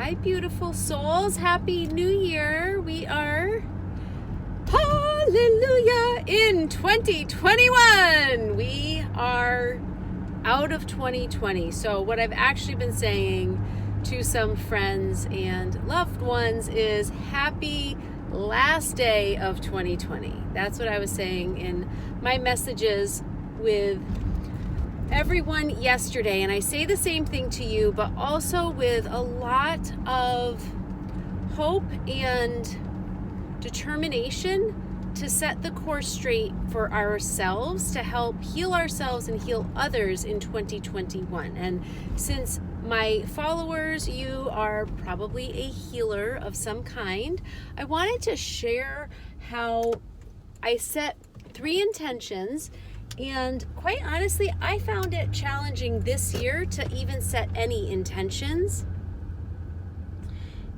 Hi, beautiful souls. Happy New Year. We are, hallelujah, in 2021. We are out of 2020. So what I've actually been saying to some friends and loved ones is happy last day of 2020. That's what I was saying in my messages with everyone yesterday, and I say the same thing to you, but also with a lot of hope and determination to set the course straight for ourselves, to help heal ourselves and heal others in 2021. And since my followers, you are probably a healer of some kind, I wanted to share how I set 3 intentions. And quite honestly, I found it challenging this year to even set any intentions.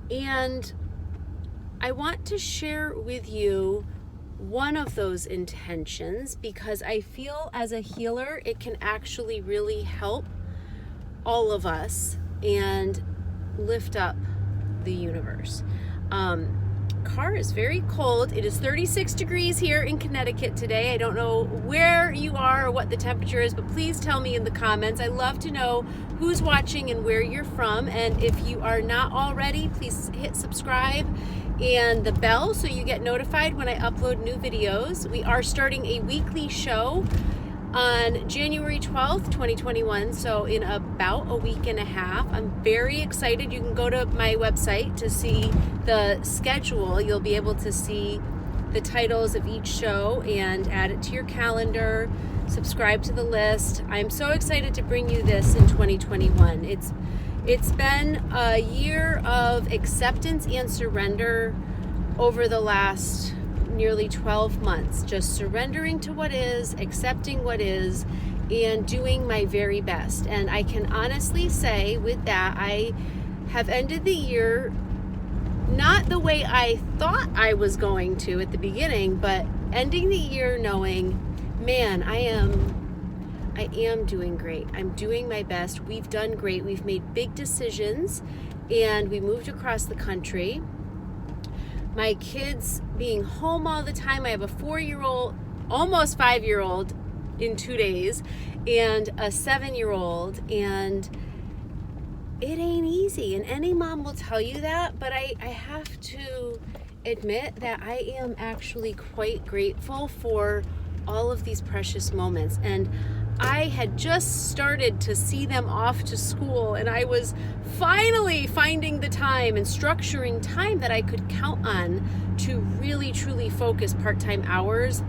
And I want to share with you one of those intentions because I feel as a healer, it can actually really help all of us and lift up the universe. Car is very cold. It is 36 degrees here in Connecticut today. I don't know where you are or what the temperature is, but please tell me in the comments. I love to know who's watching and where you're from. And if you are not already, please hit subscribe and the bell so you get notified when I upload new videos. We are starting a weekly show on January 12th, 2021, so in about a week and a half. I'm very excited. You can go to my website to see the schedule. You'll be able to see the titles of each show and add it to your calendar, subscribe to the list. I'm so excited to bring you this in 2021. It's been a year of acceptance and surrender over the last nearly 12 months, just surrendering to what is, accepting what is, and doing my very best. And I can honestly say with that, I have ended the year not the way I thought I was going to at the beginning, but ending the year knowing, man, I am doing great. I'm doing my best. We've done great. We've made big decisions and we moved across the country. My kids being home all the time. I have a 4-year-old, almost 5-year-old in 2 days, and a 7-year-old, and it ain't easy. And any mom will tell you that, but I have to admit that I am actually quite grateful for all of these precious moments. And I had just started to see them off to school, and I was finally finding the time and structuring time that I could count on to really truly focus part-time hours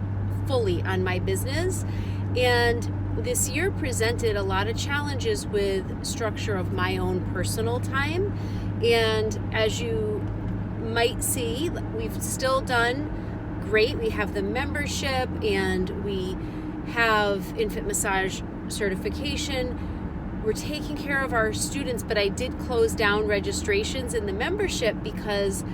fully on my business. And this year presented a lot of challenges with structure of my own personal time. And as you might see, we've still done great. We have the membership and we have infant massage certification. We're taking care of our students, but I did close down registrations in the membership because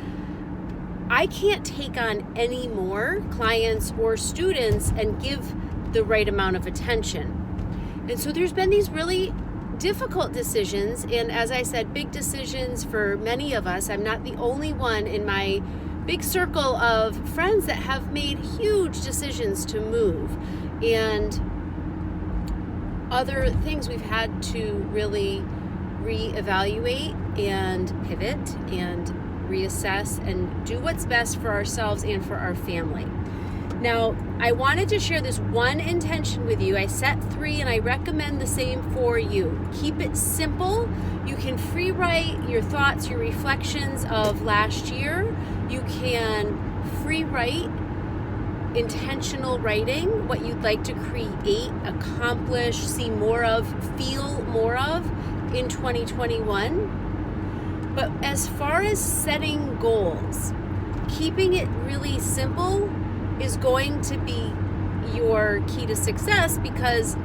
I can't take on any more clients or students and give the right amount of attention. And so there's been these really difficult decisions, and as I said, big decisions for many of us. I'm not the only one in my big circle of friends that have made huge decisions to move. And other things we've had to really reevaluate and pivot and reassess and do what's best for ourselves and for our family. Now, I wanted to share this one intention with you. I set 3 and I recommend the same for you. Keep it simple. You can free write your thoughts, your reflections of last year. You can free write intentional writing, what you'd like to create, accomplish, see more of, feel more of in 2021. But as far as setting goals, keeping it really simple is going to be your key to success because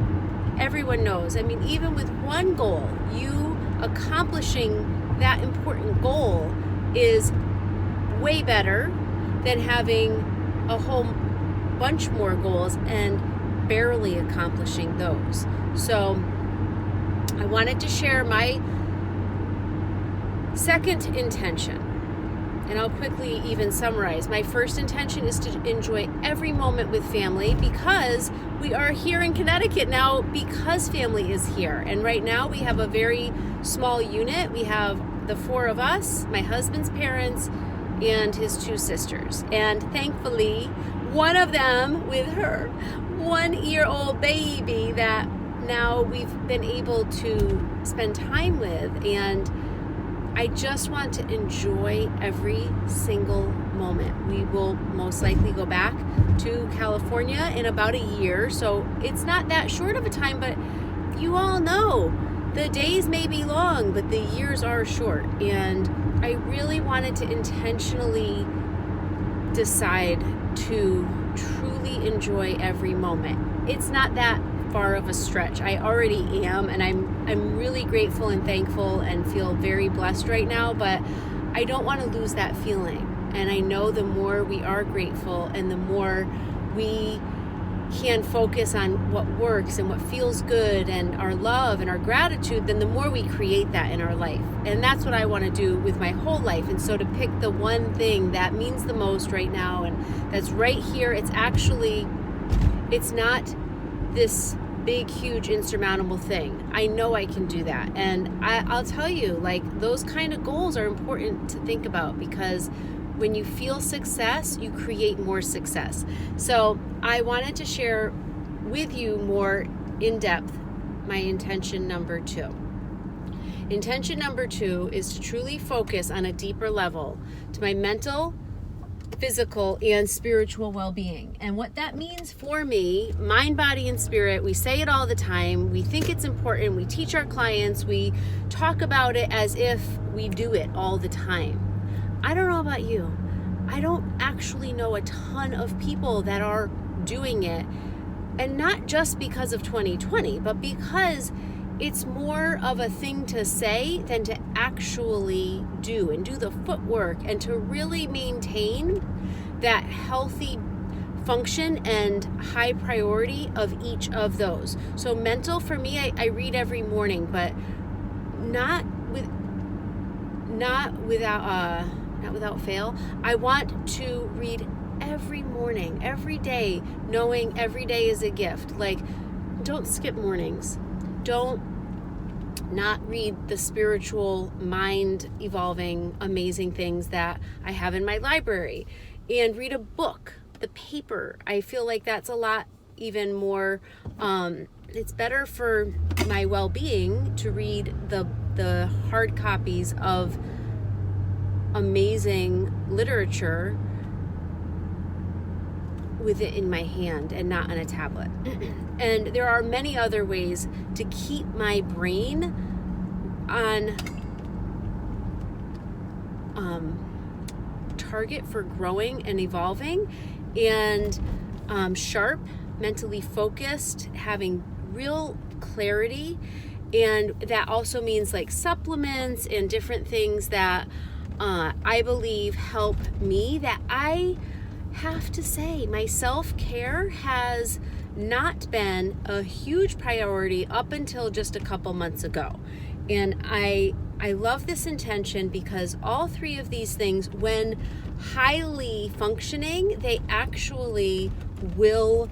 everyone knows. I mean, even with one goal, you accomplishing that important goal is way better than having a whole bunch more goals and barely accomplishing those. So I wanted to share my Second intention, and I'll quickly even summarize. My first intention is to enjoy every moment with family because we are here in Connecticut now because family is here. And right now we have a very small unit. We have the four of us, my husband's parents, and his two sisters. And thankfully, one of them with her 1-year-old baby that now we've been able to spend time with. And I just want to enjoy every single moment. We will most likely go back to California in about a year. So it's not that short of a time, but you all know the days may be long, but the years are short. And I really wanted to intentionally decide to truly enjoy every moment. It's not that far of a stretch. I already am, and I'm really grateful and thankful and feel very blessed right now, but I don't want to lose that feeling. And I know the more we are grateful and the more we can focus on what works and what feels good and our love and our gratitude, then the more we create that in our life. And that's what I want to do with my whole life. And so to pick the one thing that means the most right now and that's right here, it's not this big, huge, insurmountable thing. I know I can do that. And I'll tell you, like, those kind of goals are important to think about because when you feel success, you create more success. So I wanted to share with you more in depth my intention number 2. Intention number 2 is to truly focus on a deeper level to my mental, physical, and spiritual well-being. And what that means for me, mind, body, and spirit, we say it all the time. We think it's important. We teach our clients. We talk about it as if we do it all the time. I don't know about you. I don't actually know a ton of people that are doing it. And not just because of 2020, but because it's more of a thing to say than to actually do and do the footwork and to really maintain that healthy function and high priority of each of those. So mental, for me, I read every morning, but not without fail. I want to read every morning, every day, knowing every day is a gift. Like, don't skip mornings. Don't not read the spiritual, mind evolving, amazing things that I have in my library. And read a book, the paper. I feel like that's a lot even more, it's better for my well-being to read the hard copies of amazing literature with it in my hand and not on a tablet. And there are many other ways to keep my brain on target for growing and evolving and sharp, mentally focused, having real clarity. And that also means like supplements and different things that I believe help me, that I have to say my self-care has not been a huge priority up until just a couple months ago. And I love this intention because all three of these things, when highly functioning, they actually will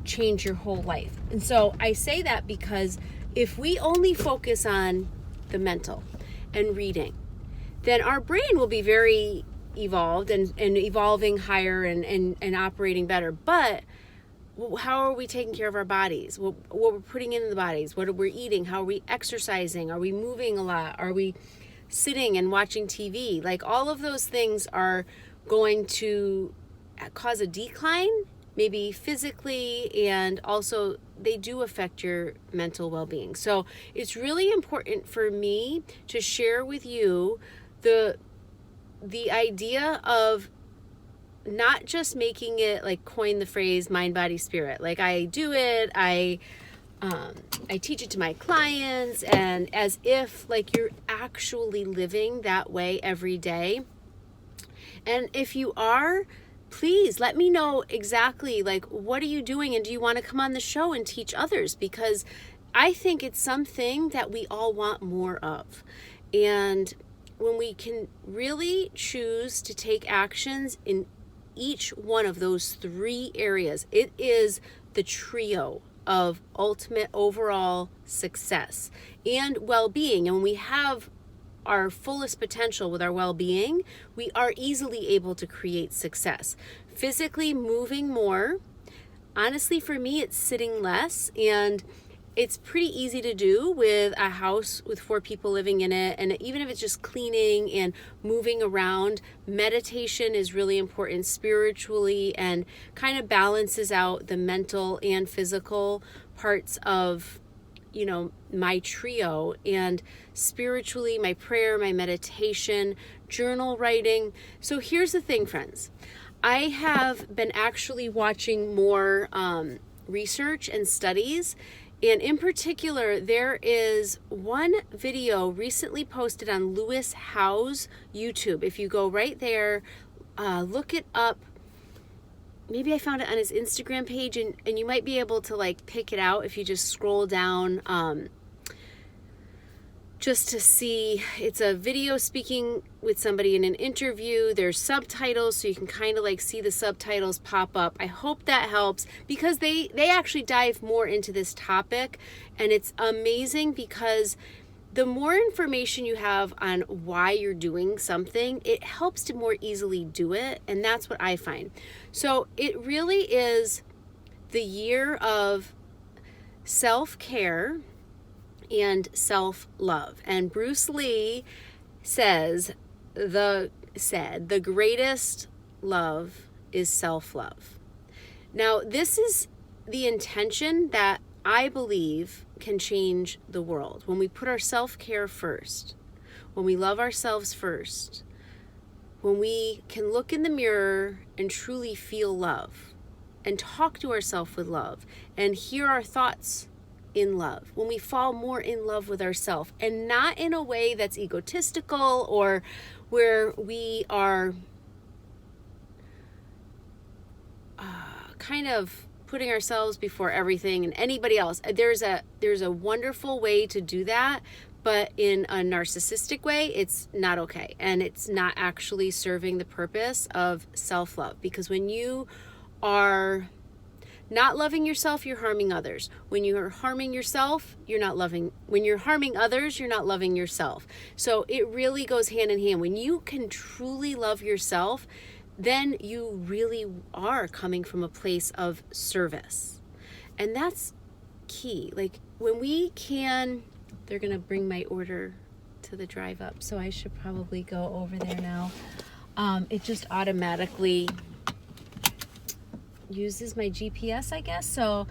change your whole life. And so I say that because if we only focus on the mental and reading, then our brain will be very evolved and evolving higher and operating better. But how are we taking care of our bodies? What we're putting into the bodies? What are we eating? How are we exercising? Are we moving a lot? Are we sitting and watching TV? Like, all of those things are going to cause a decline, maybe physically, and also they do affect your mental well-being. So it's really important for me to share with you the idea of not just making it, like, coin the phrase mind, body, spirit. Like, I do it, I teach it to my clients, and as if like you're actually living that way every day. And if you are, please let me know exactly, like, what are you doing, and do you want to come on the show and teach others? Because I think it's something that we all want more of. And when we can really choose to take actions in each one of those 3 areas, it is the trio of ultimate overall success and well-being. And when we have our fullest potential with our well-being, we are easily able to create success. Physically moving more. Honestly, for me, it's sitting less, and it's pretty easy to do with a house with 4 people living in it. And even if it's just cleaning and moving around, meditation is really important spiritually and kind of balances out the mental and physical parts of, my trio. And spiritually, my prayer, my meditation, journal writing. So here's the thing, friends. I have been actually watching more research and studies. And in particular, there is one video recently posted on Lewis Howes' YouTube. If you go right there, look it up. Maybe I found it on his Instagram page, and you might be able to pick it out if you just scroll down just to see. It's a video speaking with somebody in an interview. There's subtitles, so you can kind of see the subtitles pop up. I hope that helps, because they actually dive more into this topic, and it's amazing because the more information you have on why you're doing something, it helps to more easily do it, and that's what I find. So it really is the year of self-care and self-love. And Bruce Lee said the greatest love is self-love. Now, this is the intention that I believe can change the world. When we put our self-care first, when we love ourselves first, when we can look in the mirror and truly feel love and talk to ourselves with love and hear our thoughts in love, when we fall more in love with ourselves, and not in a way that's egotistical or where we are kind of putting ourselves before everything and anybody else. There's a wonderful way to do that, but in a narcissistic way, it's not okay. And it's not actually serving the purpose of self-love, because when you are not loving yourself, you're harming others. When you're harming yourself, you're not loving. When you're harming others, you're not loving yourself. So it really goes hand in hand. When you can truly love yourself, then you really are coming from a place of service. And that's key. When we can, they're going to bring my order to the drive up, so I should probably go over there now. It just automatically uses my GPS, I guess. So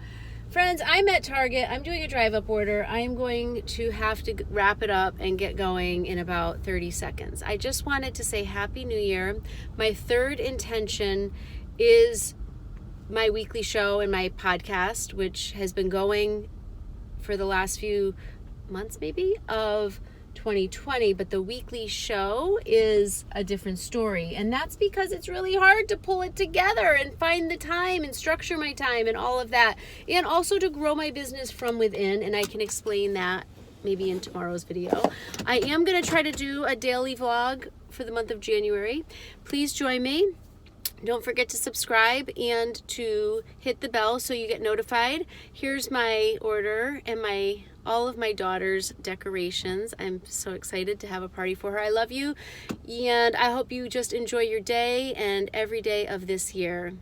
friends, I'm at Target. I'm doing a drive up order. I'm going to have to wrap it up and get going in about 30 seconds. I just wanted to say Happy New Year. My third intention is my weekly show and my podcast, which has been going for the last few months maybe of 2020, but the weekly show is a different story. And that's because it's really hard to pull it together and find the time and structure my time and all of that. And also to grow my business from within. And I can explain that maybe in tomorrow's video. I am going to try to do a daily vlog for the month of January. Please join me. Don't forget to subscribe and to hit the bell so you get notified. Here's my order and all of my daughter's decorations. I'm so excited to have a party for her. I love you, and I hope you just enjoy your day and every day of this year.